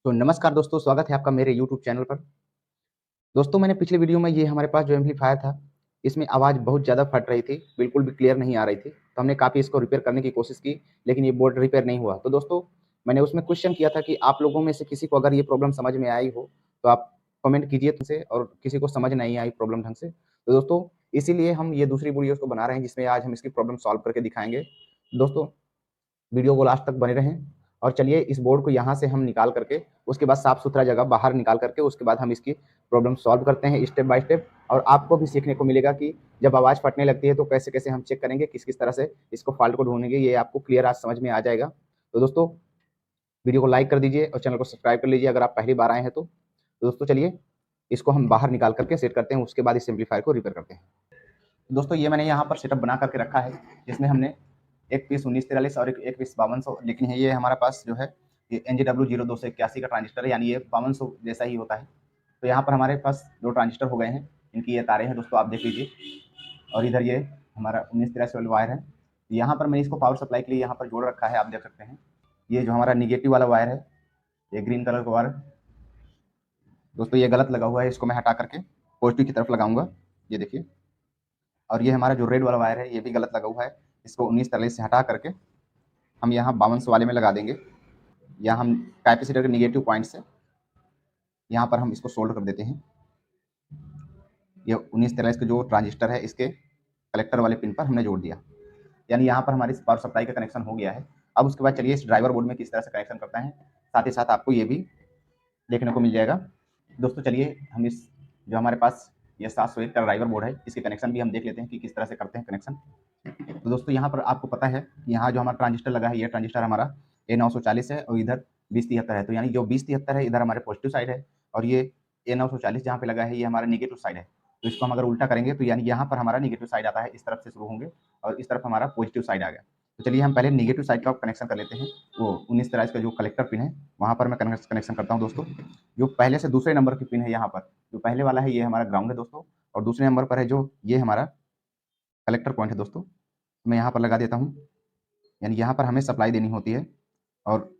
तो नमस्कार दोस्तों, स्वागत है आपका मेरे यूट्यूब चैनल पर। दोस्तों, मैंने पिछले वीडियो में ये हमारे पास जो एम्पलीफायर था, इसमें आवाज़ बहुत ज़्यादा फट रही थी, बिल्कुल भी क्लियर नहीं आ रही थी। तो हमने काफ़ी इसको रिपेयर करने की कोशिश की, लेकिन ये बोर्ड रिपेयर नहीं हुआ। तो दोस्तों, मैंने उसमें क्वेश्चन किया था कि आप लोगों में से किसी को अगर ये प्रॉब्लम समझ में आई हो, तो आप कमेंट कीजिए तुमसे, और किसी को समझ नहीं आई प्रॉब्लम ढंग से। तो दोस्तों, इसीलिए हम ये दूसरी वीडियोज़ को बना रहे हैं, जिसमें आज हम इसकी प्रॉब्लम सॉल्व करके दिखाएँगे। दोस्तों, वीडियो को लास्ट तक बने रहें। और चलिए इस बोर्ड को यहाँ से हम निकाल करके, उसके बाद साफ सुथरा जगह बाहर निकाल करके, उसके बाद हम इसकी प्रॉब्लम सॉल्व करते हैं स्टेप बाय स्टेप। और आपको भी सीखने को मिलेगा कि जब आवाज़ फटने लगती है तो कैसे कैसे हम चेक करेंगे, किस किस तरह से इसको फॉल्ट को ढूंढेंगे, ये आपको क्लियर आज समझ में आ जाएगा। तो दोस्तों, वीडियो को लाइक कर दीजिए और चैनल को सब्सक्राइब कर लीजिए अगर आप पहली बार आए हैं। तो दोस्तों चलिए इसको हम बाहर निकाल करके सेट करते हैं, उसके बाद इस एम्पलीफायर को रिपेयर करते हैं। दोस्तों, ये मैंने यहाँ पर सेटअप बना करके रखा है, जिसमें हमने एक पीस 1943 और एक पीस 5200 लेकिन है। ये हमारे पास जो है ये NGW0281 का ट्रांजिस्टर है, यानी ये 5200 जैसा ही होता है। तो यहाँ पर हमारे पास दो ट्रांजिस्टर हो गए हैं, इनकी ये तारें हैं दोस्तों, आप देख लीजिए। और इधर ये हमारा 1983 वाला वायर है। यहाँ पर मैंने इसको पावर सप्लाई के लिए यहाँ पर जोड़ रखा है, आप देख सकते हैं। ये जो हमारा निगेटिव वाला वायर है, ये ग्रीन कलर का वायर दोस्तों, ये गलत लगा हुआ है, इसको मैं हटा करके पॉजिटिव की तरफ लगाऊंगा, ये देखिए। और ये हमारा जो रेड वाला वायर है, ये भी गलत लगा हुआ है, इसको 1943 से हटा करके हम यहाँ 5200 वाले में लगा देंगे। यहाँ हम कैपेसिटर के निगेटिव पॉइंट से यहाँ पर हम इसको सोल्ड कर देते हैं। ये 1943 का जो ट्रांजिस्टर है, इसके कलेक्टर वाले पिन पर हमने जोड़ दिया, यानी यहाँ पर हमारी पावर सप्लाई का कनेक्शन हो गया है। अब उसके बाद चलिए इस ड्राइवर बोर्ड में किस तरह से कनेक्शन करता है, साथ ही साथ आपको ये भी देखने को मिल जाएगा। दोस्तों चलिए हम इस जो हमारे पास ये 701 का ड्राइवर बोर्ड है, इसके कनेक्शन भी हम देख लेते हैं कि किस तरह से करते हैं कनेक्शन। तो दोस्तों, यहाँ पर आपको पता है कि यहाँ जो हमारा ट्रांजिस्टर लगा है, ये ट्रांजिस्टर हमारा A940 है और इधर 2073 है। तो यानी जो 2073 है इधर हमारे पॉजिटिव साइड है, और ये A940 जहाँ पे लगा है, ये हमारा निगेटिव साइड है। तो इसको हम अगर उल्टा करेंगे तो यानी यहाँ पर हमारा निगेटिव साइड आता है, इस तरफ से शुरू होंगे, और इस तरफ हमारा पॉजिटिव साइड आ गया। तो चलिए हम पहले निगेटिव साइड का कनेक्शन कर लेते हैं। वो 19 का जो कलेक्टर पिन है, वहाँ पर मैं कनेक्शन करता हूँ दोस्तों। जो पहले से दूसरे नंबर की पिन है, यहाँ पर जो पहले वाला है, ये हमारा ग्राउंड है दोस्तों, और दूसरे नंबर पर है जो ये हमारा कलेक्टर पॉइंट है दोस्तों। मैं यहाँ पर लगा देता हूँ, यानी यहाँ पर हमें सप्लाई देनी होती है। और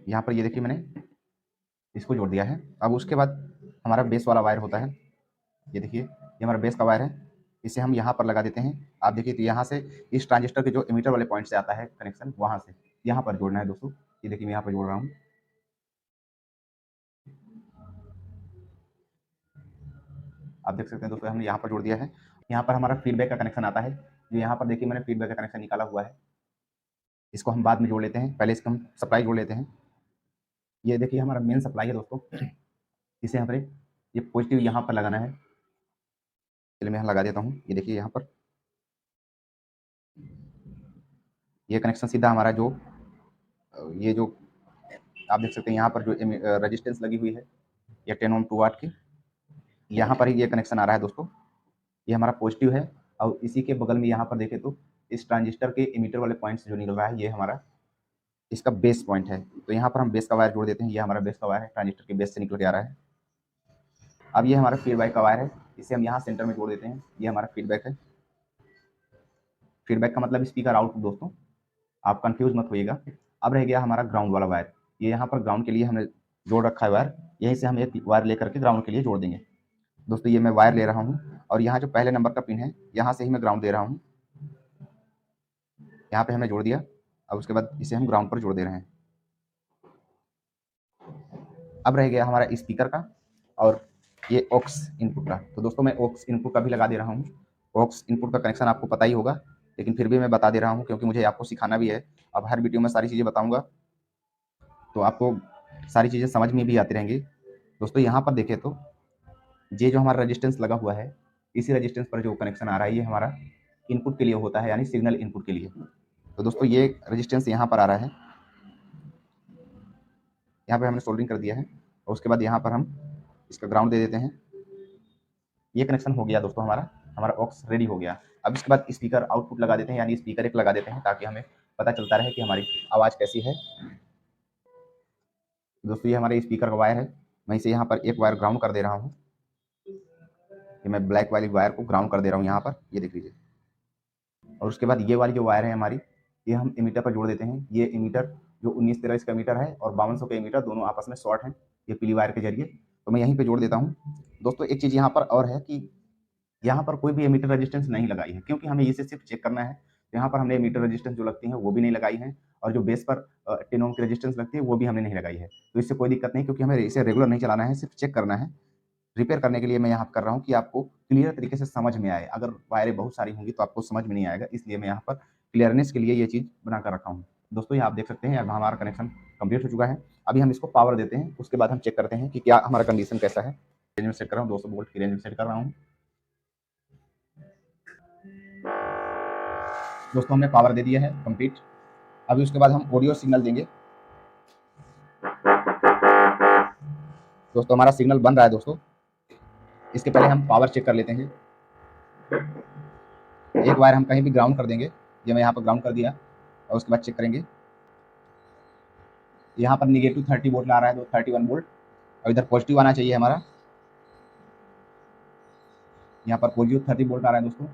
यहाँ पर ये देखिए मैंने इसको जोड़ दिया है। अब उसके बाद हमारा बेस वाला वायर होता है, ये देखिए, ये हमारा बेस का वायर है, इसे हम यहाँ पर लगा देते हैं। आप देखिए, तो यहाँ से इस ट्रांजिस्टर के जो एमीटर वाले पॉइंट से आता है कनेक्शन, वहाँ से यहाँ पर जोड़ना है दोस्तों। ये देखिए मैं यहाँ पर जोड़ रहा हूँ। आप देख सकते हैं दोस्तों, हमने यहाँ पर जोड़ दिया है। यहाँ पर हमारा फीडबैक का कनेक्शन आता है, जो यहाँ पर देखिए मैंने फीडबैक का कनेक्शन निकाला हुआ है। इसको हम बाद में जोड़ लेते हैं, पहले इसको हम सप्लाई जोड़ लेते हैं। ये देखिए हमारा मेन सप्लाई है दोस्तों, इसे यहाँ पर ये पॉजिटिव यहाँ पर लगाना है। चलिए मैं यहाँ लगा देता हूँ, ये देखिए यहाँ पर ये कनेक्शन सीधा हमारा जो ये जो आप देख सकते हैं यहाँ पर जो रेजिस्टेंस लगी हुई है, ये 10 ओम 2 वाट की, यहाँ पर ही ये कनेक्शन आ रहा है दोस्तों। ये हमारा पॉजिटिव है, और इसी के बगल में यहाँ पर देखें तो इस ट्रांजिस्टर के इमीटर वाले पॉइंट से जो निकल रहा है, ये हमारा इसका बेस पॉइंट है। तो यहाँ पर हम बेस का वायर जोड़ देते हैं, ये हमारा बेस का वायर है, ट्रांजिस्टर के बेस से निकल के आ रहा है। अब ये हमारा फीडबैक का वायर है, इसे हम यहाँ सेंटर में जोड़ देते हैं, ये हमारा फीडबैक है। फीडबैक का मतलब स्पीकर आउटपुट दोस्तों, आप कंफ्यूज मत होइएगा। अब रह गया हमारा ग्राउंड वाला वायर, ये यहाँ पर ग्राउंड के लिए हमने जोड़ रखा है वायर, यहीं से हम एक वायर लेकर के ग्राउंड के लिए जोड़ देंगे दोस्तों। ये मैं वायर ले रहा हूँ, और यहाँ जो पहले नंबर का पिन है, यहाँ से ही मैं ग्राउंड दे रहा हूँ। यहाँ पे हमने जोड़ दिया, अब उसके बाद इसे हम ग्राउंड पर जोड़ दे रहे हैं। अब रह गया हमारा स्पीकर का और ये ऑक्स इनपुट का। तो दोस्तों, मैं ऑक्स इनपुट का भी लगा दे रहा हूँ। ऑक्स इनपुट का कनेक्शन आपको पता ही होगा, लेकिन फिर भी मैं बता दे रहा हूँ, क्योंकि मुझे आपको सिखाना भी है। अब हर वीडियो में सारी चीज़ें बताऊँगा, तो आपको सारी चीज़ें समझ में भी आती रहेंगी दोस्तों। यहाँ पर देखें तो ये जो हमारा रजिस्टेंस लगा हुआ है, इसी रजिस्टेंस पर जो कनेक्शन आ रहा है, ये हमारा इनपुट के लिए होता है, यानी सिग्नल इनपुट के लिए। तो दोस्तों, ये रजिस्टेंस यहाँ पर आ रहा है, यहाँ पे हमने सोल्डरिंग कर दिया है, और उसके बाद यहाँ पर हम इसका ग्राउंड दे देते हैं। ये कनेक्शन हो गया दोस्तों, हमारा हमारा ऑक्स रेडी हो गया। अब इसके बाद स्पीकर आउटपुट लगा देते हैं, यानी स्पीकर एक लगा देते हैं, ताकि हमें पता चलता रहे कि हमारी आवाज़ कैसी है। दोस्तों, ये हमारे स्पीकर का वायर है, मैं इसे यहाँ पर एक वायर ग्राउंड कर दे रहा हूँ। ये मैं ब्लैक वाली वायर को ग्राउंड कर दे रहा हूँ यहाँ पर, ये देख लीजिए। और उसके बाद ये वाली जो वायर है हमारी, ये हम इमीटर पर जोड़ देते हैं। ये इमीटर जो 1913 इसका मीटर है और 5200 का मीटर, दोनों आपस में शॉर्ट हैं ये पीली वायर के जरिए। तो मैं यहीं पे जोड़ देता हूँ। दोस्तों एक चीज़ यहाँ पर और है कि यहाँ पर कोई भी एमीटर रेजिस्टेंस नहीं लगाई है, क्योंकि हमें इसे सिर्फ चेक करना है। तो यहाँ पर हमने एमीटर रेजिस्टेंस जो लगती है वो भी नहीं लगाई है, और जो बेस पर 10 ओम की रेजिस्टेंस लगती है वो भी हमने नहीं लगाई है। तो इससे कोई दिक्कत नहीं, क्योंकि हमें इसे रेगुलर नहीं चलाना है, सिर्फ चेक करना है। रिपेयर करने के लिए मैं यहाँ कर रहा हूँ कि आपको क्लियर तरीके से समझ में आए। अगर वायरें बहुत सारी होंगी तो आपको समझ में नहीं आएगा, इसलिए मैं यहाँ पर क्लियरनेस के लिए ये चीज़ बना कर रखा हूँ। दोस्तों ये आप देख सकते हैं अब हमारा कनेक्शन कंप्लीट हो चुका है। अभी हम इसको पावर देते हैं, उसके बाद हम चेक करते हैं कि क्या हमारा कंडीशन कैसा है। रेंज में सेट कर रहा हूँ, 200 वोल्ट की रेंज में सेट कर रहा हूँ। दोस्तों हमने पावर दे दिया है कंप्लीट। अभी उसके बाद हम ऑडियो सिग्नल देंगे। दोस्तों हमारा सिग्नल बन रहा है दोस्तों। इसके पहले हम पावर चेक कर लेते हैं। एक वायर हम कहीं भी ग्राउंड कर देंगे, ये मैं यहाँ पर ग्राउंड कर दिया, और उसके बाद चेक करेंगे। यहाँ पर निगेटिव 30 वोल्ट आ रहा है, तो 31 वोल्ट, और इधर पॉजिटिव आना चाहिए हमारा। यहाँ पर पॉजिटिव 30 वोल्ट आ रहा है दोस्तों।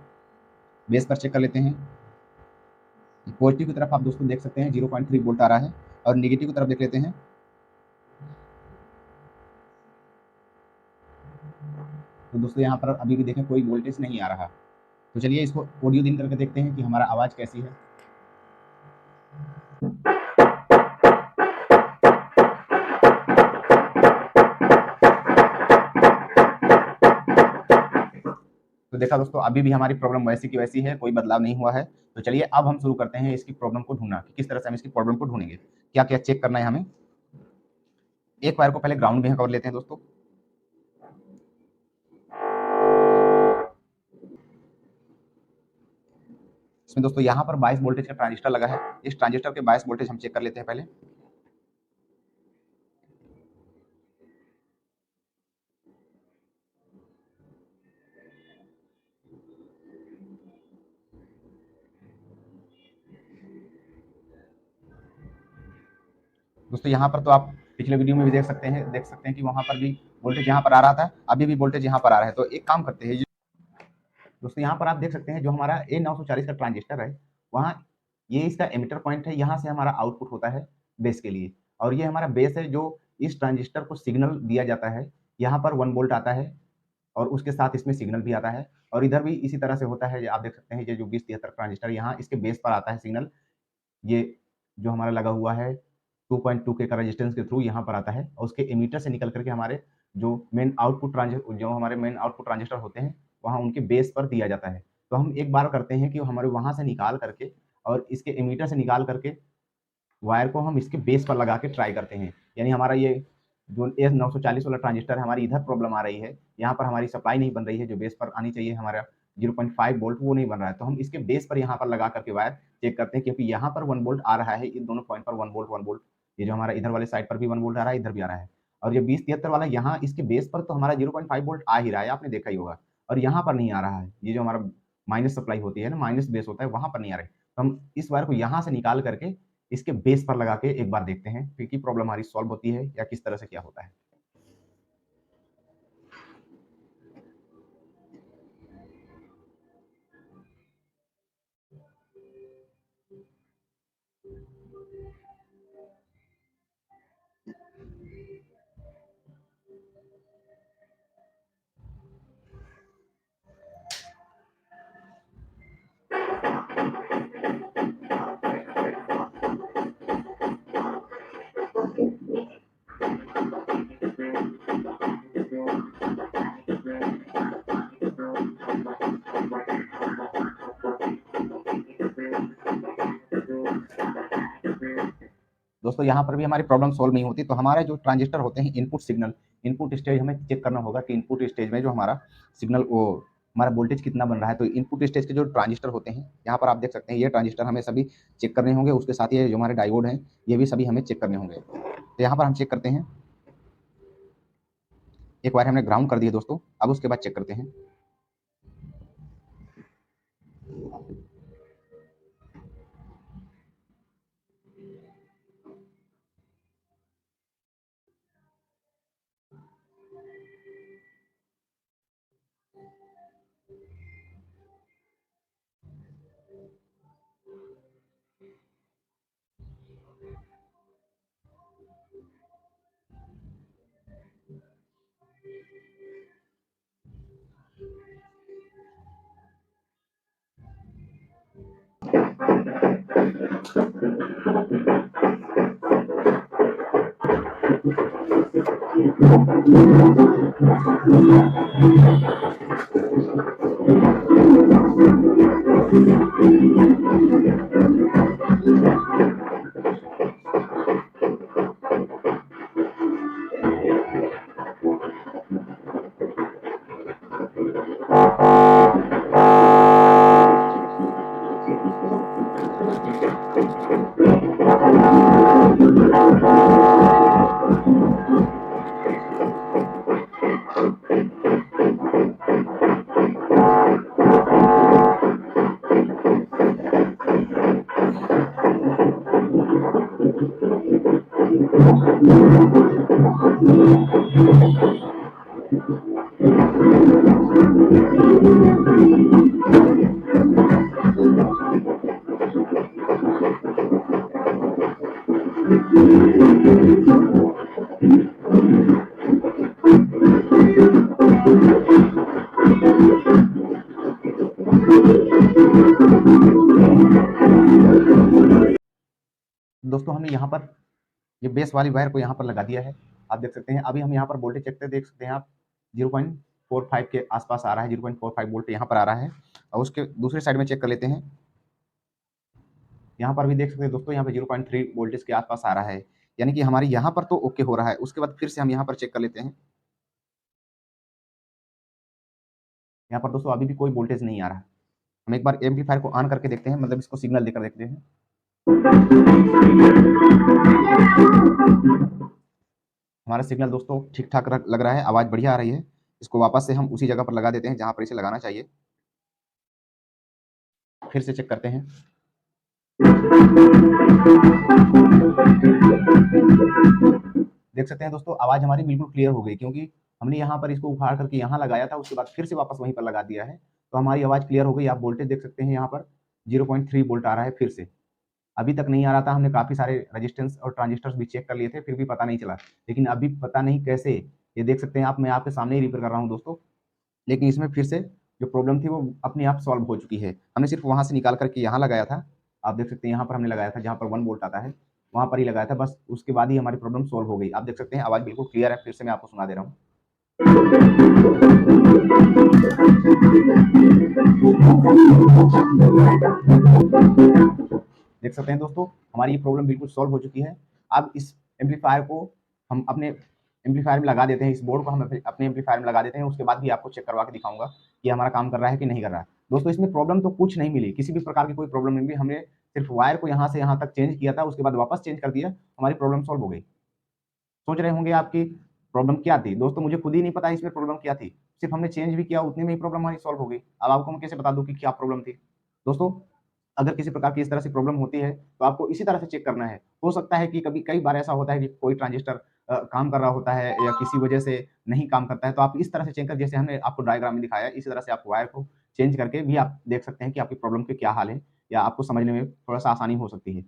बेस पर चेक कर लेते हैं। पॉजिटिव की तरफ आप दोस्तों देख सकते हैं 0.3 वोल्ट आ रहा है, और निगेटिव की तरफ देख लेते हैं। तो दोस्तों यहाँ पर अभी भी देखें कोई वोल्टेज नहीं आ रहा। तो चलिए इसको ऑडियो दिन करके देखते हैं कि हमारा आवाज़ कैसी है। तो देखा दोस्तों अभी भी हमारी प्रॉब्लम वैसी की वैसी है, कोई बदलाव नहीं हुआ है। तो चलिए अब हम शुरू करते हैं इसकी प्रॉब्लम को ढूंढना, कि किस तरह से हम इसकी प्रॉब्लम को ढूंढेंगे, क्या क्या चेक करना है हमें। एक वायर को पहले ग्राउंड में कर लेते हैं दोस्तों। इसमें दोस्तों यहाँ पर 22 वोल्टेज का ट्रांजिस्टर लगा है। इस ट्रांजिस्टर के 22 वोल्टेज हम चेक कर लेते हैं पहले। दोस्तों यहाँ पर तो आप पिछले वीडियो में भी देख सकते हैं कि वहाँ पर भी वोल्टेज यहाँ पर आ रहा था, अभी भी वोल्टेज यहाँ पर आ रहा है। तो एक काम करते हैं दोस्तों, यहाँ पर आप देख सकते हैं जो हमारा A940 का ट्रांजिस्टर है, वहाँ ये इसका एमिटर पॉइंट है, यहाँ से हमारा आउटपुट होता है बेस के लिए, और ये हमारा बेस है जो इस ट्रांजिस्टर को सिग्नल दिया जाता है। यहाँ पर 1 वोल्ट आता है, और उसके साथ इसमें सिग्नल भी आता है, और इधर भी इसी तरह से होता है। आप देख सकते हैं ये जो 2073 ट्रांजिस्टर यहाँ इसके बेस पर आता है सिग्नल, ये जो हमारा लगा हुआ है 2.2 के का रेजिस्टेंस के थ्रू यहाँ पर आता है, और उसके एमीटर से निकल करके हमारे जो हमारे मेन आउटपुट ट्रांजिस्टर होते हैं वहाँ उनके बेस पर दिया जाता है। तो हम एक बार करते हैं कि हमारे वहाँ से निकाल करके और इसके एमीटर से निकाल करके वायर को हम इसके बेस पर लगा के ट्राई करते हैं। यानी हमारा ये जो S940 वाला ट्रांजिस्टर है, हमारी इधर प्रॉब्लम आ रही है, यहाँ पर हमारी सप्लाई नहीं बन रही है, जो बेस पर आनी चाहिए हमारा 0.5 वोल्ट, वो नहीं बन रहा है। तो हम इसके बेस पर यहाँ पर लगा करके वायर चेक करते हैं, क्योंकि यहाँ पर 1 वोल्ट आ रहा है, इन दोनों पॉइंट पर 1 वोल्ट, ये जो हमारा इधर वाले साइड पर भी 1 वोल्ट आ रहा है, इधर भी आ रहा है। और ये 2073 वाला यहाँ इसके बेस पर तो हमारा 0.5 वोल्ट आ ही रहा है, आपने देखा ही होगा, और यहाँ पर नहीं आ रहा है। ये जो हमारा माइनस सप्लाई होती है ना, माइनस बेस होता है, वहां पर नहीं आ रहा है। तो हम इस वायर को यहाँ से निकाल करके इसके बेस पर लगा के एक बार देखते हैं कि प्रॉब्लम हमारी सॉल्व होती है या किस तरह से क्या होता है। दोस्तों यहाँ पर भी हमारी प्रॉब्लम सॉल्व नहीं होती। तो हमारे जो ट्रांजिस्टर होते हैं इनपुट सिग्नल, इनपुट स्टेज हमें चेक करना होगा कि इनपुट स्टेज में जो हमारा सिग्नल वो हमारा वोल्टेज कितना बन रहा है। तो इनपुट स्टेज के जो ट्रांजिस्टर होते हैं यहाँ पर आप देख सकते हैं, ये ट्रांजिस्टर हमें सभी चेक करने होंगे। उसके साथ ये जो हमारे डायोड हैं ये भी सभी हमें चेक करने होंगे। तो यहाँ पर हम चेक करते हैं। एक बार हमने ग्राउंड कर दिया दोस्तों, अब उसके बाद चेक करते हैं। दोस्तों हमने यहाँ पर ये बेस वाली वायर को यहाँ पर लगा दिया है। आप देख सकते हैं अभी हम यहाँ पर वोल्टेज चेक करते देख सकते हैं आप 0.45 के आसपास आ रहा है, 0.45 वोल्ट यहाँ पर आ रहा है। और उसके दूसरे साइड में चेक कर लेते हैं, यहाँ पर भी देख सकते हैं दोस्तों, यहाँ पे 0.3 वोल्टेज के आसपास आ रहा है, यानी कि हमारे यहाँ पर तो ओके हो रहा है। उसके बाद फिर से हम यहाँ पर चेक कर लेते हैं, यहाँ पर दोस्तों अभी भी कोई वोल्टेज नहीं आ रहा। हम एक बार एम्पलीफायर को ऑन करके देखते हैं, मतलब इसको सिग्नल देकर देखते हैं। हमारा सिग्नल दोस्तों ठीक ठाक लग रहा है, आवाज बढ़िया आ रही है। इसको वापस से हम उसी जगह पर लगा देते हैं जहां पर इसे लगाना चाहिए। फिर से चेक करते हैं, देख सकते हैं दोस्तों आवाज हमारी बिल्कुल क्लियर हो गई, क्योंकि हमने यहाँ पर इसको उखाड़ करके यहाँ लगाया था, उसके बाद फिर से वापस वहीं पर लगा दिया है, तो हमारी आवाज क्लियर हो गई। आप वोल्टेज देख सकते हैं, यहाँ पर 0.3 वोल्ट आ रहा है। फिर से अभी तक नहीं आ रहा था, हमने काफी सारे रेजिस्टेंस और ट्रांजिस्टर्स भी चेक कर लिए थे, फिर भी पता नहीं चला। लेकिन अभी पता नहीं कैसे, ये देख सकते हैं आप, मैं आपके सामने ही रिपेयर कर रहा हूँ दोस्तों, लेकिन इसमें फिर से जो प्रॉब्लम थी वो अपने आप सॉल्व हो चुकी है। हमने सिर्फ वहां से निकाल करके यहाँ लगाया था, आप देख सकते हैं यहाँ पर हमने लगाया था जहाँ पर 1 वोल्ट आता है, वहां पर ही लगाया था बस। उसके बाद ही हमारी प्रॉब्लम सॉल्व हो गई। आप देख सकते हैं आवाज बिल्कुल क्लियर है। फिर से मैं आपको सुना दे रहा हूँ, देख सकते हैं दोस्तों हमारी ये प्रॉब्लम बिल्कुल सॉल्व हो चुकी है। अब इस एम्पलीफायर को हम अपने एम्पलीफायर में लगा देते हैं, इस बोर्ड को हम अपने एम्पलीफायर में लगा देते हैं। उसके बाद भी आपको चेक करवा के दिखाऊंगा कि हमारा काम कर रहा है कि नहीं कर रहा है। दोस्तों इसमें प्रॉब्लम तो कुछ नहीं मिली, किसी भी प्रकार की कोई प्रॉब्लम नहीं मिली। हमने सिर्फ वायर को यहाँ से यहाँ तक चेंज किया था, उसके बाद वापस चेंज कर दिया, हमारी प्रॉब्लम सॉल्व हो गई। सोच रहे होंगे आपकी प्रॉब्लम क्या थी, दोस्तों मुझे खुद ही नहीं पता इसमें प्रॉब्लम क्या थी। सिर्फ हमने चेंज भी किया, उतने में ही प्रॉब्लम हमारी सॉल्व हो गई। अब आपको मैं कैसे बता दूं कि क्या प्रॉब्लम थी। दोस्तों अगर किसी प्रकार की इस तरह से प्रॉब्लम होती है तो आपको इसी तरह से चेक करना है। हो सकता है कि कभी कई बार ऐसा होता है कि कोई ट्रांजिस्टर काम कर रहा होता है या किसी वजह से नहीं काम करता है, तो आप इस तरह से चेक कर, जैसे हमने आपको डायग्राम में दिखाया, इसी तरह से आप वायर को चेंज करके भी आप देख सकते हैं कि आपकी प्रॉब्लम के क्या हाल है, या आपको समझने में थोड़ा सा आसानी हो सकती है।